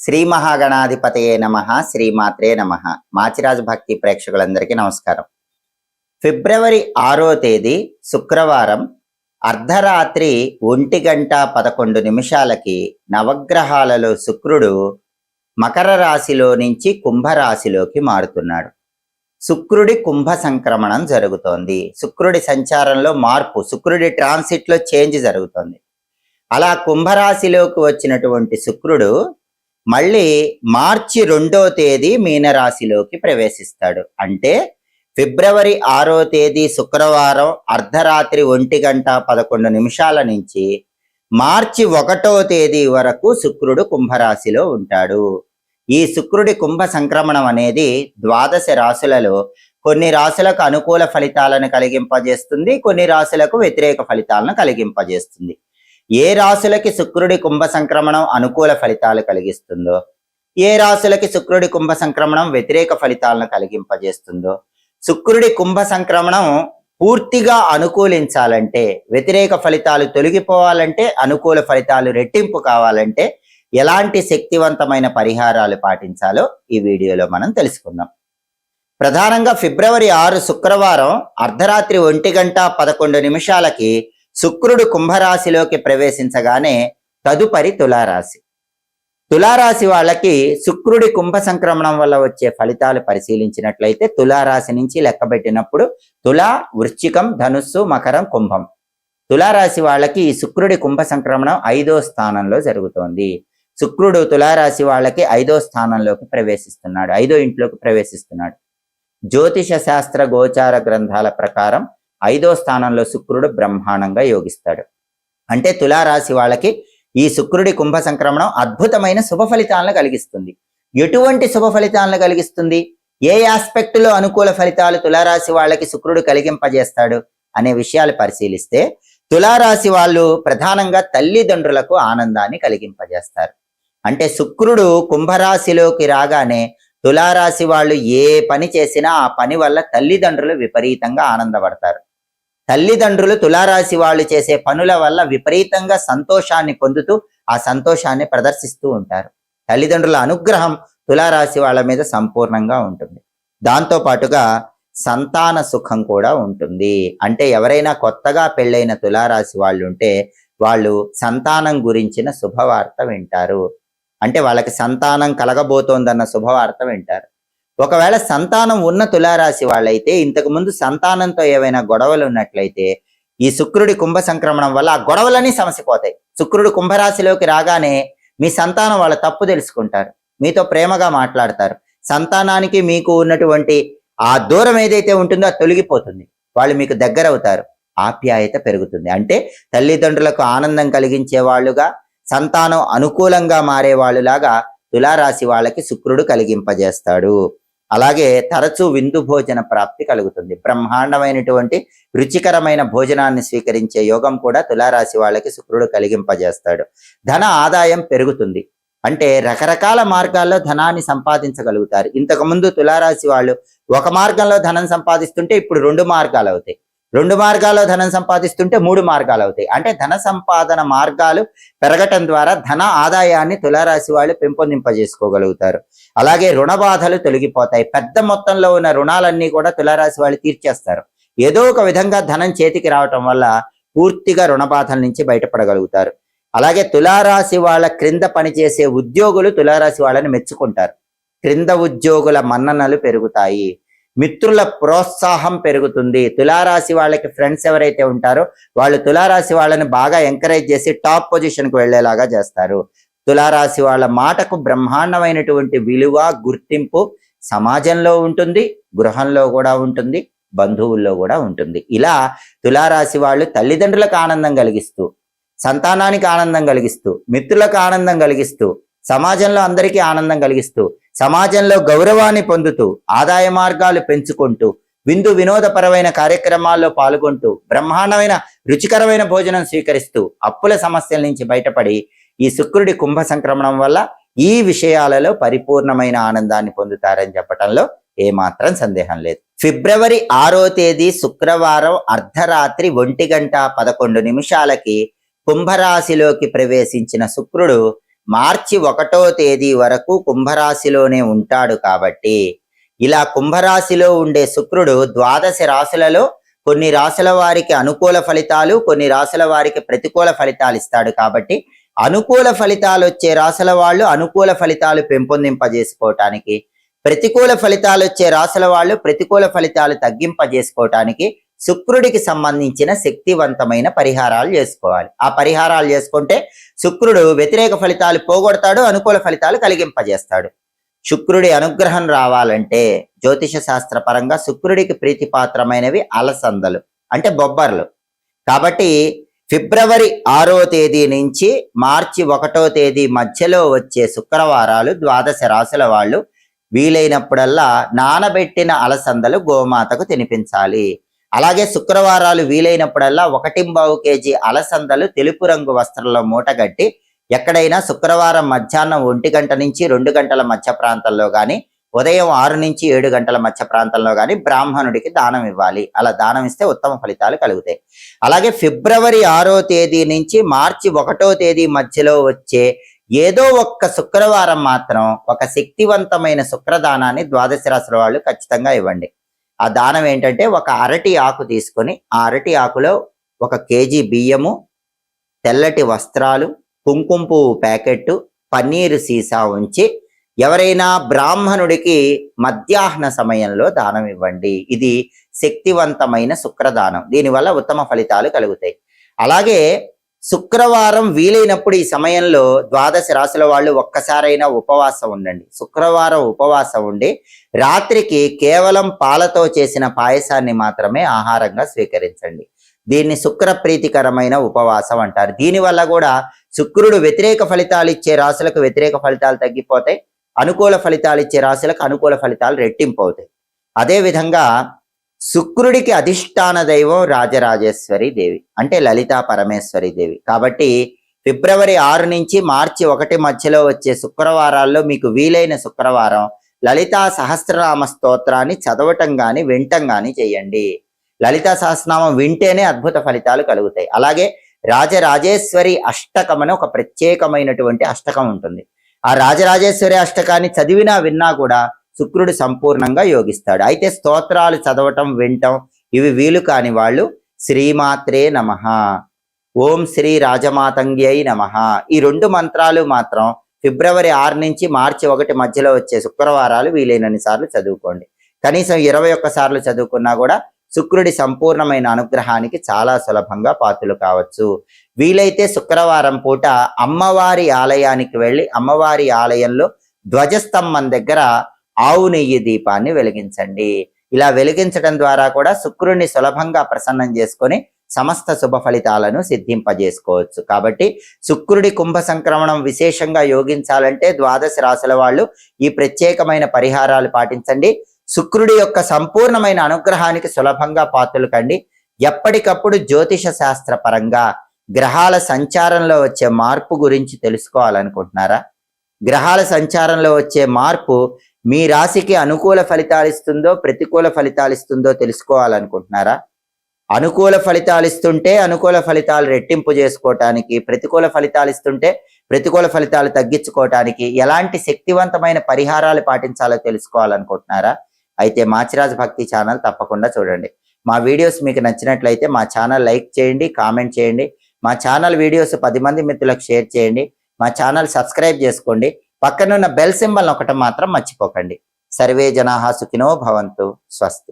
శ్రీ మహాగణాధిపతయే నమః. శ్రీమాత్రే నమః. మాచిరాజు భక్తి ప్రేక్షకులందరికీ నమస్కారం. ఫిబ్రవరి 6వ తేదీ శుక్రవారం అర్ధరాత్రి 1:11 నవగ్రహాలలో శుక్రుడు మకర రాశిలో నుంచి కుంభరాశిలోకి మారుతున్నాడు. శుక్రుడి కుంభ సంక్రమణం జరుగుతోంది. శుక్రుడి సంచారంలో మార్పు, శుక్రుడి ట్రాన్సిట్లో చేంజ్ జరుగుతోంది. అలా కుంభరాశిలోకి వచ్చినటువంటి శుక్రుడు మళ్ళీ మార్చి 2వ తేదీ మీనరాశిలోకి ప్రవేశిస్తాడు. అంటే ఫిబ్రవరి 6వ తేదీ శుక్రవారం అర్ధరాత్రి 1:11 నుంచి మార్చి 1వ తేదీ వరకు శుక్రుడు కుంభరాశిలో ఉంటాడు. ఈ శుక్రుడి కుంభ సంక్రమణం అనేది ద్వాదశ రాశులలో కొన్ని రాశులకు అనుకూల ఫలితాలను కలిగింపజేస్తుంది, కొన్ని రాశులకు వ్యతిరేక ఫలితాలను కలిగింపజేస్తుంది. ఏ రాశులకి శుక్రుడి కుంభ సంక్రమణం అనుకూల ఫలితాలు కలిగిస్తుందో, ఏ రాశులకి శుక్రుడి కుంభ సంక్రమణం వ్యతిరేక ఫలితాలను కలిగింపజేస్తుందో, శుక్రుడి కుంభ సంక్రమణం పూర్తిగా అనుకూలించాలంటే, వ్యతిరేక ఫలితాలు తొలగిపోవాలంటే, అనుకూల ఫలితాలు రెట్టింపు కావాలంటే ఎలాంటి శక్తివంతమైన పరిహారాలు పాటించాలో ఈ వీడియోలో మనం తెలుసుకుందాం. ప్రధానంగా ఫిబ్రవరి 6 శుక్రవారం అర్ధరాత్రి 1:11 శుక్రుడు కుంభరాశిలోకి ప్రవేశించగానే తదుపరి తులారాశి. తులారాశి వాళ్ళకి శుక్రుడి కుంభ సంక్రమణం వల్ల వచ్చే ఫలితాలు పరిశీలించినట్లయితే తులారాశి నుంచి లెక్కబెట్టినప్పుడు తులా, వృశ్చికం, ధనుస్సు, మకరం, కుంభం. తులారాశి వాళ్ళకి ఈ శుక్రుడి కుంభ సంక్రమణం 5వ స్థానంలో జరుగుతోంది. శుక్రుడు తులారాశి వాళ్ళకి 5వ స్థానంలోకి ప్రవేశిస్తున్నాడు, 5వ ఇంట్లోకి ప్రవేశిస్తున్నాడు. జ్యోతిష శాస్త్ర గోచార గ్రంథాల ప్రకారం 5వ స్థానంలో శుక్రుడు బ్రహ్మాండంగా యోగిస్తాడు. అంటే తులారాశి వాళ్ళకి ఈ శుక్రుడి కుంభ సంక్రమణం అద్భుతమైన శుభ ఫలితాలను కలిగిస్తుంది. ఎటువంటి శుభ ఫలితాలను కలిగిస్తుంది, ఏ ఆస్పెక్టులో అనుకూల ఫలితాలు తులారాశి వాళ్ళకి శుక్రుడు కలిగింపజేస్తాడు అనే విషయాలు పరిశీలిస్తే తులారాశి వాళ్ళు ప్రధానంగా తల్లిదండ్రులకు ఆనందాన్ని కలిగింపజేస్తారు. అంటే శుక్రుడు కుంభరాశిలోకి రాగానే తులారాశి వాళ్ళు ఏ పని చేసినా ఆ పని వల్ల తల్లిదండ్రులు విపరీతంగా ఆనందపడతారు. తల్లిదండ్రులు తులారాశి వాళ్ళు చేసే పనుల వల్ల విపరీతంగా సంతోషాన్ని పొందుతూ ఆ సంతోషాన్ని ప్రదర్శిస్తూ ఉంటారు. తల్లిదండ్రుల అనుగ్రహం తులారాశి వాళ్ళ మీద సంపూర్ణంగా ఉంటుంది. దాంతో పాటుగా సంతాన సుఖం కూడా ఉంటుంది. అంటే ఎవరైనా కొత్తగా పెళ్ళైన తులారాశి వాళ్ళు ఉంటే వాళ్ళు సంతానం గురించిన శుభవార్త వింటారు. అంటే వాళ్ళకి సంతానం కలగబోతోందన్న శుభవార్త వింటారు. ఒకవేళ సంతానం ఉన్న తులారాశి వాళ్ళైతే ఇంతకు ముందు సంతానంతో ఏవైనా గొడవలు ఉన్నట్లయితే ఈ శుక్రుడి కుంభ సంక్రమణం వల్ల ఆ గొడవలన్నీ సమసిపోతాయి. శుక్రుడు కుంభరాశిలోకి రాగానే మీ సంతానం వాళ్ళ తప్పు తెలుసుకుంటారు, మీతో ప్రేమగా మాట్లాడతారు. సంతానానికి మీకు ఉన్నటువంటి ఆ దూరం ఏదైతే ఉంటుందో అది తొలగిపోతుంది, వాళ్ళు మీకు దగ్గర అవుతారు, ఆప్యాయత పెరుగుతుంది. అంటే తల్లిదండ్రులకు ఆనందం కలిగించే వాళ్ళుగా, సంతానం అనుకూలంగా మారే వాళ్ళులాగా తులారాశి వాళ్ళకి శుక్రుడు కలిగింపజేస్తాడు. అలాగే తరచూ విందు భోజన ప్రాప్తి కలుగుతుంది. బ్రహ్మాండమైనటువంటి రుచికరమైన భోజనాన్ని స్వీకరించే యోగం కూడా తులారాశి వాళ్ళకి శుక్రుడు కలిగింపజేస్తాడు. ధన ఆదాయం పెరుగుతుంది. అంటే రకరకాల మార్గాల్లో ధనాన్ని సంపాదించగలుగుతారు. ఇంతకుముందు తులారాశి వాళ్ళు ఒక మార్గంలో ధనం సంపాదిస్తుంటే ఇప్పుడు 2 మార్గాలు అవుతాయి, 2 మార్గాల్లో ధనం సంపాదిస్తుంటే 3 మార్గాలు అవుతాయి. అంటే ధన సంపాదన మార్గాలు పెరగటం ద్వారా ధన ఆదాయాన్ని తులారాశి వాళ్ళు పెంపొందింపజేసుకోగలుగుతారు. అలాగే రుణ బాధలు తొలగిపోతాయి. పెద్ద మొత్తంలో ఉన్న రుణాలన్నీ కూడా తులారాశి వాళ్ళు తీర్చేస్తారు. ఏదో ఒక విధంగా ధనం చేతికి రావటం వల్ల పూర్తిగా రుణ బాధల నుంచి బయటపడగలుగుతారు. అలాగే తులారాశి వాళ్ళ క్రింద పనిచేసే ఉద్యోగులు తులారాశి వాళ్ళని మెచ్చుకుంటారు. క్రింద ఉద్యోగుల మన్ననలు పెరుగుతాయి, మిత్రుల ప్రోత్సాహం పెరుగుతుంది. తులారాశి వాళ్ళకి ఫ్రెండ్స్ ఎవరైతే ఉంటారో వాళ్ళు తులారాశి వాళ్ళని బాగా ఎంకరేజ్ చేసి టాప్ పొజిషన్కి వెళ్ళేలాగా చేస్తారు. తులారాశి వాళ్ళ మాటకు బ్రహ్మాండమైనటువంటి విలువ, గుర్తింపు సమాజంలో ఉంటుంది, గృహంలో కూడా ఉంటుంది, బంధువుల్లో కూడా ఉంటుంది. ఇలా తులారాశి వాళ్ళు తల్లిదండ్రులకు ఆనందం కలిగిస్తూ, సంతానానికి ఆనందం కలిగిస్తూ, మిత్రులకు ఆనందం కలిగిస్తూ, సమాజంలో అందరికీ ఆనందం కలిగిస్తూ, సమాజంలో గౌరవాన్ని పొందుతూ, ఆదాయ మార్గాలు పెంచుకుంటూ, విందు వినోదపరమైన కార్యక్రమాల్లో పాల్గొంటూ, బ్రహ్మాండమైన రుచికరమైన భోజనం స్వీకరిస్తూ, అప్పుల సమస్యల నుంచి బయటపడి ఈ శుక్రుడి కుంభ సంక్రమణం వల్ల ఈ విషయాలలో పరిపూర్ణమైన ఆనందాన్ని పొందుతారని చెప్పటంలో ఏమాత్రం సందేహం లేదు. ఫిబ్రవరి 6వ తేదీ శుక్రవారం అర్ధరాత్రి 1:11 కుంభరాశిలోకి ప్రవేశించిన శుక్రుడు మార్చి 1వ తేదీ వరకు కుంభరాశిలోనే ఉంటాడు కాబట్టి ఇలా కుంభరాశిలో ఉండే శుక్రుడు ద్వాదశ రాశులలో కొన్ని రాశుల వారికి అనుకూల ఫలితాలు, కొన్ని రాశుల వారికి ప్రతికూల ఫలితాలు ఇస్తాడు కాబట్టి అనుకూల ఫలితాలు వచ్చే రాశుల వాళ్ళు అనుకూల ఫలితాలు పెంపొందింపజేసుకోవటానికి, ప్రతికూల ఫలితాలు వచ్చే రాశుల వాళ్ళు ప్రతికూల ఫలితాలు తగ్గింపజేసుకోవటానికి శుక్రుడికి సంబంధించిన శక్తివంతమైన పరిహారాలు చేసుకోవాలి. ఆ పరిహారాలు చేసుకుంటే శుక్రుడు వ్యతిరేక ఫలితాలు పోగొడతాడు, అనుకూల ఫలితాలు కలిగింపజేస్తాడు. శుక్రుడి అనుగ్రహం రావాలంటే జ్యోతిష శాస్త్ర పరంగా శుక్రుడికి ప్రీతిపాత్రమైనవి అలసందలు అంటే బొబ్బర్లు. కాబట్టి ఫిబ్రవరి 6వ తేదీ నుంచి మార్చి 1వ తేదీ మధ్యలో వచ్చే శుక్రవారాలు ద్వాదశ రాశుల వాళ్ళు వీలైనప్పుడల్లా నానబెట్టిన అలసందలు గోమాతకు తినిపించాలి. అలాగే శుక్రవారాలు వీలైనప్పుడల్లా 1.25 కేజీ అలసందలు తెలుపు రంగు వస్త్రంలో మూటగట్టి ఎక్కడైనా శుక్రవారం మధ్యాహ్నం 1 గంట నుంచి 2 గంటల మధ్య ప్రాంతంలో కానీ, ఉదయం 6 నుంచి 7 గంటల మధ్య ప్రాంతంలో కానీ బ్రాహ్మణుడికి దానం ఇవ్వాలి. అలా దానం ఇస్తే ఉత్తమ ఫలితాలు కలుగుతాయి. అలాగే ఫిబ్రవరి 6వ తేదీ నుంచి మార్చి 1వ తేదీ మధ్యలో వచ్చే ఏదో ఒక్క శుక్రవారం మాత్రం ఒక శక్తివంతమైన శుక్రదానాన్ని ద్వాదశ రాశుల వాళ్ళు ఖచ్చితంగా ఇవ్వండి. ఆ దానం ఏంటంటే ఒక అరటి ఆకు తీసుకొని ఆ అరటి ఆకులో 1 కేజీ బియ్యము, తెల్లటి వస్త్రాలు, కుంకుమ పువ్వు ప్యాకెట్టు, పన్నీరు సీసా ఉంచి ఎవరైనా బ్రాహ్మణుడికి మధ్యాహ్న సమయంలో దానం ఇవ్వండి. ఇది శక్తివంతమైన శుక్రదానం. దీనివల్ల ఉత్తమ ఫలితాలు కలుగుతాయి. అలాగే శుక్రవారం వీలైనప్పుడు ఈ సమయంలో ద్వాదశ రాశుల వాళ్ళు ఒక్కసారైనా ఉపవాసం ఉండండి. శుక్రవారం ఉపవాసం ఉండి రాత్రికి కేవలం పాలతో చేసిన పాయసాన్ని మాత్రమే ఆహారంగా స్వీకరించండి. దీన్ని శుక్రప్రీతికరమైన ఉపవాసం అంటారు. దీనివల్ల కూడా శుక్రుడు వ్యతిరేక ఫలితాలు ఇచ్చే రాశులకు వ్యతిరేక ఫలితాలు తగ్గిపోతాయి, అనుకూల ఫలితాలు ఇచ్చే రాశులకు అనుకూల ఫలితాలు రెట్టింపు అవుతాయి. అదేవిధంగా శుక్రుడికి అధిష్టాన దైవం రాజరాజేశ్వరి దేవి అంటే లలితా పరమేశ్వరి దేవి. కాబట్టి ఫిబ్రవరి 6 నుంచి మార్చి 1 మధ్యలో వచ్చే శుక్రవారాల్లో మీకు వీలైన శుక్రవారం లలితా సహస్రనామ స్తోత్రాన్ని చదవటం కానీ వినటం కానీ చేయండి. లలితా సహస్రనామం వింటేనే అద్భుత ఫలితాలు కలుగుతాయి. అలాగే రాజరాజేశ్వరి అష్టకం అని ఒక ప్రత్యేకమైనటువంటి అష్టకం ఉంటుంది. ఆ రాజరాజేశ్వరి అష్టకాన్ని చదివినా విన్నా కూడా శుక్రుడు సంపూర్ణంగా యోగిస్తాడు. అయితే స్తోత్రాలు చదవటం వినటం ఇవి వీలు కాని వాళ్ళు శ్రీమాత్రే నమః, ఓం శ్రీ రాజమాతంగ్యై నమః ఈ 2 మంత్రాలు మాత్రం ఫిబ్రవరి 6 నుంచి మార్చి 1 మధ్యలో వచ్చే శుక్రవారాలు వీలైనన్ని సార్లు చదువుకోండి. కనీసం 21 సార్లు చదువుకున్నా కూడా శుక్రుడి సంపూర్ణమైన అనుగ్రహానికి చాలా సులభంగా పాత్రలు కావచ్చు. వీలైతే శుక్రవారం పూట అమ్మవారి ఆలయానికి వెళ్ళి అమ్మవారి ఆలయంలో ధ్వజస్తంభం దగ్గర ఆవు నెయ్యి దీపాన్ని వెలిగించండి. ఇలా వెలిగించడం ద్వారా కూడా శుక్రుడిని సులభంగా ప్రసన్నం చేసుకొని సమస్త శుభ ఫలితాలను సిద్ధింపజేసుకోవచ్చు. కాబట్టి శుక్రుడి కుంభ సంక్రమణం విశేషంగా యోగించాలంటే ద్వాదశ రాశుల వాళ్ళు ఈ ప్రత్యేకమైన పరిహారాలు పాటించండి. శుక్రుడి యొక్క సంపూర్ణమైన అనుగ్రహానికి సులభంగా పాత్రలు కండి. ఎప్పటికప్పుడు జ్యోతిష శాస్త్ర పరంగా గ్రహాల సంచారంలో వచ్చే మార్పు గురించి తెలుసుకోవాలనుకుంటున్నారా? గ్రహాల సంచారంలో వచ్చే మార్పు మీ రాశికి అనుకూల ఫలితాలు ఇస్తుందో ప్రతికూల ఫలితాలు ఇస్తుందో తెలుసుకోవాలనుకుంటున్నారా? అనుకూల ఫలితాలు ఇస్తుంటే అనుకూల ఫలితాలు రెట్టింపు చేసుకోవటానికి, ప్రతికూల ఫలితాలు ఇస్తుంటే ప్రతికూల ఫలితాలు తగ్గించుకోవటానికి ఎలాంటి శక్తివంతమైన పరిహారాలు పాటించాలో తెలుసుకోవాలనుకుంటున్నారా? అయితే మాచిరాజ్ భక్తి ఛానల్ తప్పకుండా చూడండి. మా వీడియోస్ మీకు నచ్చినట్లయితే మా ఛానల్ లైక్ చేయండి, కామెంట్ చేయండి. మా ఛానల్ వీడియోస్ 10 మంది మిత్రులకు షేర్ చేయండి. మా ఛానల్ సబ్స్క్రైబ్ చేసుకోండి. పక్కనున్న బెల్ సింబల్ నొక్కటం మాత్రం మర్చిపోకండి. సర్వే జనాః సుఖినో భవంతు. స్వస్తి.